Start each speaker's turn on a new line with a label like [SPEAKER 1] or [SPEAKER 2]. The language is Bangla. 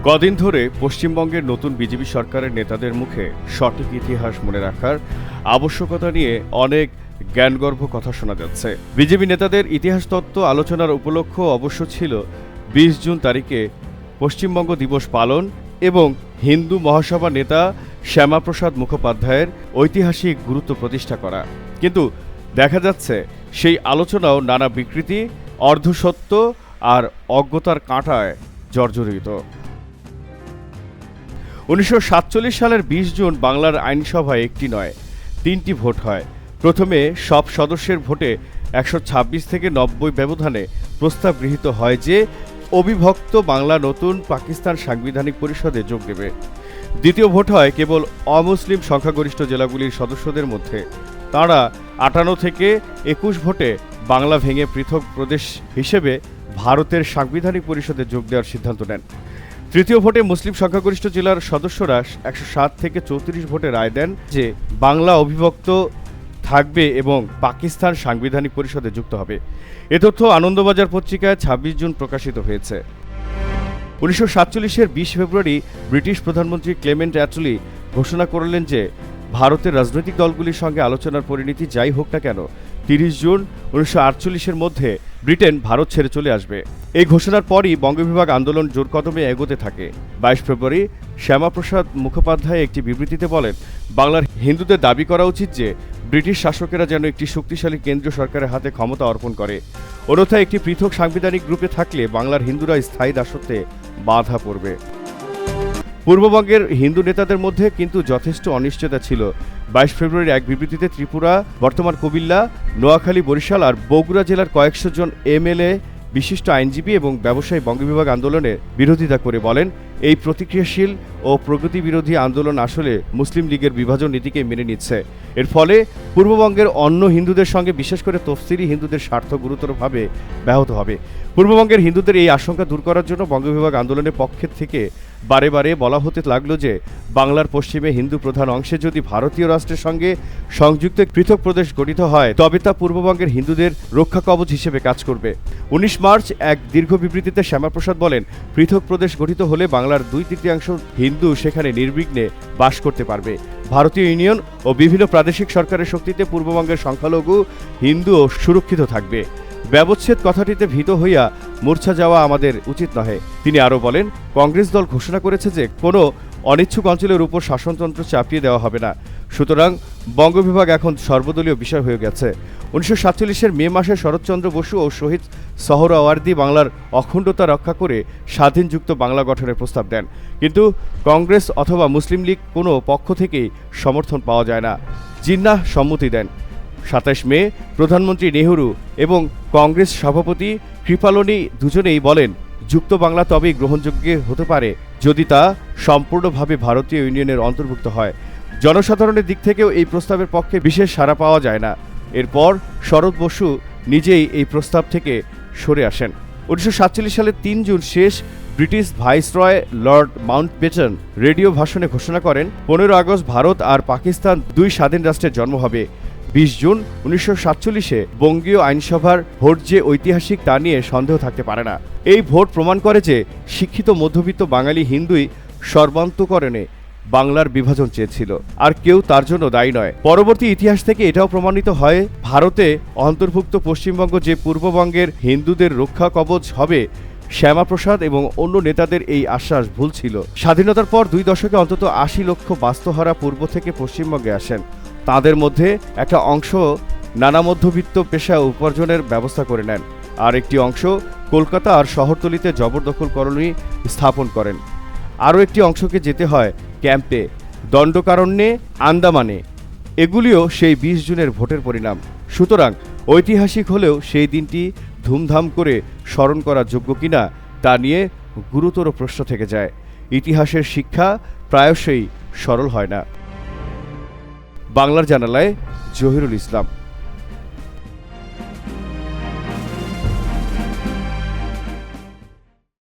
[SPEAKER 1] কদিন ধরে পশ্চিমবঙ্গের নতুন বিজেপি সরকারের নেতাদের মুখে সঠিক ইতিহাস মনে রাখার আবশ্যকতা নিয়ে অনেক জ্ঞানগর্ভ কথা শোনা যাচ্ছে। বিজেপি নেতাদের ইতিহাস তত্ত্ব আলোচনার উপলক্ষ অবশ্য ছিল ২০ জুন তারিখে পশ্চিমবঙ্গ দিবস পালন এবং হিন্দু মহাসভা নেতা শ্যামাপ্রসাদ মুখোপাধ্যায়ের ঐতিহাসিক গুরুত্ব প্রতিষ্ঠা করা। কিন্তু দেখা যাচ্ছে সেই আলোচনাও নানা বিকৃতি, অর্ধসত্য আর অজ্ঞতার কাঁটায় জর্জরিত। ১৯৪৭ সালের ২০ জুন বাংলার আইনসভায় একটি নয় ৩টি ভোট হয়। প্রথমে সব সদস্যের ভোটে ১২৬ থেকে ৯০ ব্যবধানে প্রস্তাব গৃহীত হয় যে অবিভক্ত বাংলা নতুন পাকিস্তান সাংবিধানিক পরিষদে যোগ দেবে। দ্বিতীয় ভোট হয় কেবল অমুসলিম সংখ্যাগরিষ্ঠ জেলাগুলির সদস্যদের মধ্যে। তাঁরা ৫৮ থেকে ২১ ভোটে বাংলা ভেঙে পৃথক প্রদেশ হিসেবে ভারতের সাংবিধানিক পরিষদে যোগ দেওয়ার সিদ্ধান্ত নেন। তৃতীয় ভোটে মুসলিম সংখ্যাগরিষ্ঠ জেলার সদস্যরা ১০৭ থেকে ৩৪ ভোটে রায় দেন যে বাংলা অবিভক্ত থাকবে এবং পাকিস্তান সাংবিধানিক পরিষদে যুক্ত হবে। এ তথ্য আনন্দবাজার পত্রিকায় ২৬ জুন প্রকাশিত হয়েছে। ১৯৪৭-এর ২০ ফেব্রুয়ারি ব্রিটিশ প্রধানমন্ত্রী ক্লেমেন্ট অ্যাটলি ঘোষণা করলেন যে ভারতের রাজনৈতিক দলগুলির সঙ্গে আলোচনার পরিণতি যাই হোক না কেন ৩০ জুন ১৯৪৮-এর মধ্যে ব্রিটেন ভারত ছেড়ে চলে আসবে। এই ঘোষণার পরই বঙ্গবিভাগ আন্দোলন জোর কদমে এগোতে থাকে। ২২ ফেব্রুয়ারি শ্যামাপ্রসাদ মুখোপাধ্যায় একটি বিবৃতিতে বলেন, বাংলার হিন্দুদের দাবি করা উচিত যে ব্রিটিশ শাসকেরা যেন একটি শক্তিশালী কেন্দ্রীয় সরকারের হাতে ক্ষমতা অর্পণ করে, অন্যথায় একটি পৃথক সাংবিধানিক গ্রুপে থাকলে বাংলার হিন্দুরা স্থায়ী দাসত্বে বাধা পড়বে। পূর্ববঙ্গের হিন্দু নেতাদের মধ্যে কিন্তু যথেষ্ট অনিশ্চয়তা ছিল। ২২ ফেব্রুয়ারি এক বিবৃতিতে ত্রিপুরা, বর্তমান কুমিল্লা, নোয়াখালী, বরিশাল আর বগুড়া জেলার কয়েকশো জন এমএলএ, বিশিষ্ট আইনজীবী এবং ব্যবসায়ী বঙ্গবিভাগ আন্দোলনের বিরোধিতা করে বলেন, এই প্রতিক্রিয়াশীল ও প্রগতি বিরোধী আন্দোলন আসলে মুসলিম লীগের বিভাজন নীতিকে মেনে নিচ্ছে। এর ফলে পূর্ববঙ্গের অন্য হিন্দুদের সঙ্গে বিশেষ করে তফসিলি হিন্দুদের স্বার্থ গুরুতরভাবে ব্যাহত হবে। পূর্ববঙ্গের হিন্দুদের এই আশঙ্কা দূর করার জন্য বঙ্গবিভাগ আন্দোলনের পক্ষের থেকে বারে বারে বলা হতে লাগলো যে বাংলার পশ্চিমে হিন্দু প্রধান অংশে যদি ভারতীয় রাষ্ট্রের সঙ্গে সংযুক্ত পৃথক প্রদেশ গঠিত হয় তবে তা পূর্ববঙ্গের হিন্দুদের রক্ষা কবচ হিসেবে কাজ করবে। ১৯ মার্চ এক দীর্ঘ বিবৃতিতে শ্যামাপ্রসাদ বলেন, পৃথক প্রদেশ গঠিত হলে বাংলার ২/৩ হিন্দু সেখানে নির্বিঘ্নে বাস করতে পারবে। ভারতীয় ইউনিয়ন ও বিভিন্ন প্রাদেশিক সরকারের শক্তিতে পূর্ববঙ্গের সংখ্যালঘু হিন্দুও সুরক্ষিত থাকবে। ব্যবচ্ছেদ কথাটিতে ভীত হইয়া মূর্ছা যাওয়া আমাদের উচিত নহে। তিনি আরও বলেন, কংগ্রেস দল ঘোষণা করেছে যে কোনো অনিচ্ছুক অঞ্চলের উপর শাসনতন্ত্র চাপিয়ে দেওয়া হবে না। সুতরাং বঙ্গবিভাগ এখন সর্বদলীয় বিষয় হয়ে গেছে। ১৯৪৭-এর মে মাসে শরৎচন্দ্র বসু ও শহীদ সোহরাওয়ার্দী বাংলার অখণ্ডতা রক্ষা করে স্বাধীনযুক্ত বাংলা গঠনের প্রস্তাব দেন, কিন্তু কংগ্রেস অথবা মুসলিম লীগ কোনো পক্ষ থেকেই সমর্থন পাওয়া যায় না। জিন্নাহ সম্মতি দেন। ২৭ মে প্রধানমন্ত্রী নেহরু এবং কংগ্রেস সভাপতি কৃপালনি দুজনেই বলেন, যুক্ত বাংলা তবেই গ্রহণযোগ্য হতে পারে যদি তা সম্পূর্ণভাবে ভারতীয় ইউনিয়নের অন্তর্ভুক্ত হয়। জনসাধারণের দিক থেকেও এই প্রস্তাবের পক্ষে বিশেষ সাড়া পাওয়া যায় না। এরপর শরৎ বসু নিজেই এই প্রস্তাব থেকে সরে আসেন। ১৯৪৭ সালের ৩ জুন শেষ British viceroy Lord Mountbatten radio ভাষণে ঘোষণা করেন, ১৫ আগস্ট ভারত আর পাকিস্তান দুই স্বাধীন রাষ্ট্রের জন্ম হবে। ২০ জুন ১৯৪৭-এ বঙ্গীয় আইনসভার ভোট যে ঐতিহাসিক তা নিয়ে সন্দেহ থাকতে পারে না। এই ভোট প্রমাণ করে যে শিক্ষিত মধ্যবিত্ত বাঙালি হিন্দুই সর্বান্তকরণে বাংলার বিভাজন চেয়েছিল, আর কেউ তার জন্য দায়ী নয়। পরবর্তী ইতিহাস থেকে এটাও প্রমাণিত হয়, ভারতে অন্তর্ভুক্ত পশ্চিমবঙ্গ যে পূর্ববঙ্গের হিন্দুদের রক্ষা কবচ হবে, শ্যামাপ্রসাদ এবং অন্য নেতাদের এই আশ্বাস ভুল ছিল। স্বাধীনতার পর ২ দশকে অন্তত ৮০ লক্ষ বাস্তুহারা পূর্ব থেকে পশ্চিমবঙ্গে আসেন। তাদের মধ্যে একটা অংশ নানা মধ্যবিত্ত পেশা উপার্জনের ব্যবস্থা করে নেন, আর একটি অংশ কলকাতা আর শহরতলিতে জবরদখল কলোনি স্থাপন করেন। আরও একটি অংশকে যেতে হয় ক্যাম্পে, দণ্ডকারণ্যে, আন্দামানে। এগুলিও সেই ২০ জুনের ভোটের পরিণাম। সুতরাং ঐতিহাসিক হলেও সেই দিনটি ধুমধাম করে স্মরণ করার যোগ্য কিনা তা নিয়ে গুরুতর প্রশ্ন থেকে যায়। ইতিহাসের শিক্ষা প্রায়শই সরল হয় না। বাংলার জানালায় জহিরুল ইসলাম।